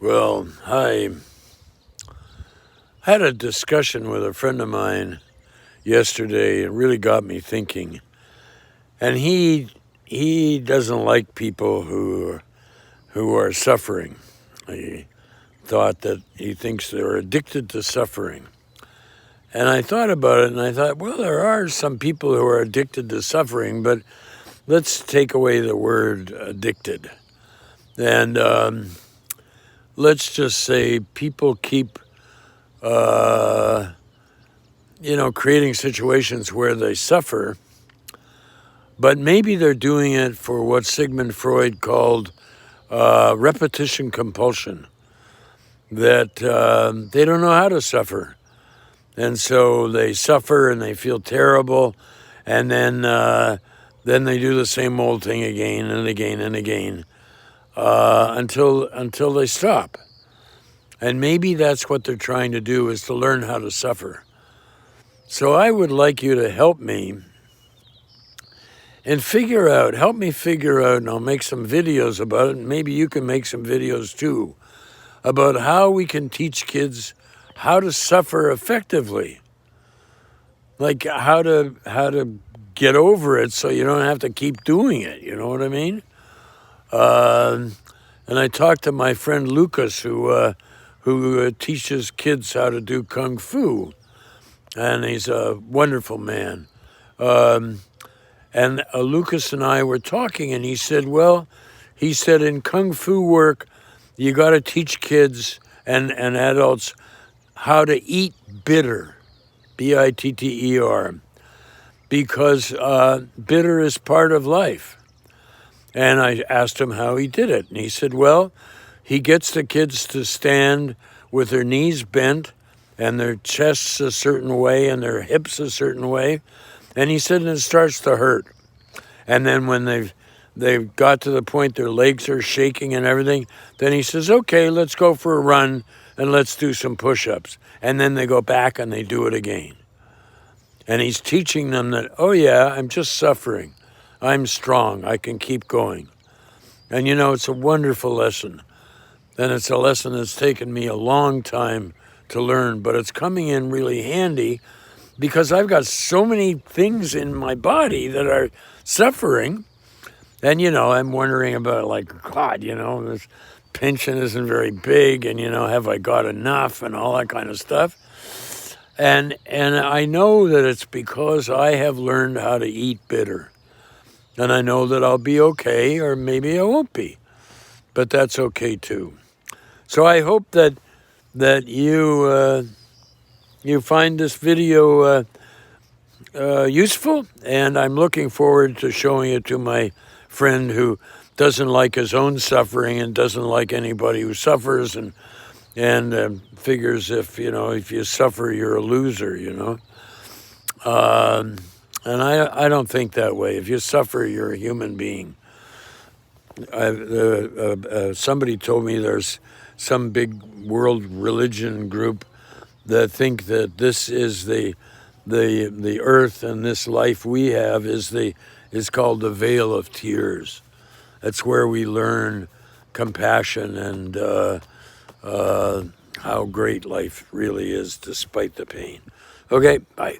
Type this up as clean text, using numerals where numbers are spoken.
Well, I had a discussion with a friend of mine yesterday. It really got me thinking. And he doesn't like people who are suffering. He thought that he thinks they're addicted to suffering. And I thought about it, and I thought, well, there are some people who are addicted to suffering, but let's take away the word addicted. And let's just say people keep creating situations where they suffer, but maybe they're doing it for what Sigmund Freud called repetition compulsion, that they don't know how to suffer. And so they suffer and they feel terrible, and then they do the same old thing again and again and again until they stop. And maybe that's what they're trying to do, is to learn how to suffer. So I would like you to help me and help me figure out, and I'll make some videos about it, and maybe you can make some videos too, about how we can teach kids how to suffer effectively. Like how to get over it so you don't have to keep doing it, you know what I mean? And I talked to my friend Lucas, who teaches kids how to do Kung Fu. And he's a wonderful man. And Lucas and I were talking, and he said, in Kung Fu work, you got to teach kids and adults how to eat bitter, bitter, because bitter is part of life. And I asked him how he did it. And he said, he gets the kids to stand with their knees bent and their chests a certain way and their hips a certain way. And he said, and it starts to hurt. And then when they've got to the point their legs are shaking and everything, then he says, okay, let's go for a run and let's do some push-ups. And then they go back and they do it again. And he's teaching them that, oh yeah, I'm just suffering. I'm strong. I can keep going. And it's a wonderful lesson. And it's a lesson that's taken me a long time to learn, but it's coming in really handy because I've got so many things in my body that are suffering. And, I'm wondering about, God, this pension isn't very big, and, have I got enough and all that kind of stuff. And I know that it's because I have learned how to eat bitter. And I know that I'll be okay, or maybe I won't be. But that's okay too. So I hope that you find this video useful, and I'm looking forward to showing it to my friend who doesn't like his own suffering and doesn't like anybody who suffers, and figures if you suffer, you're a loser, And I don't think that way. If you suffer, you're a human being. Somebody told me there's some big world religion group that think that this is the earth, and this life we have is called the Vale of Tears. That's where we learn compassion and how great life really is despite the pain. Okay, bye.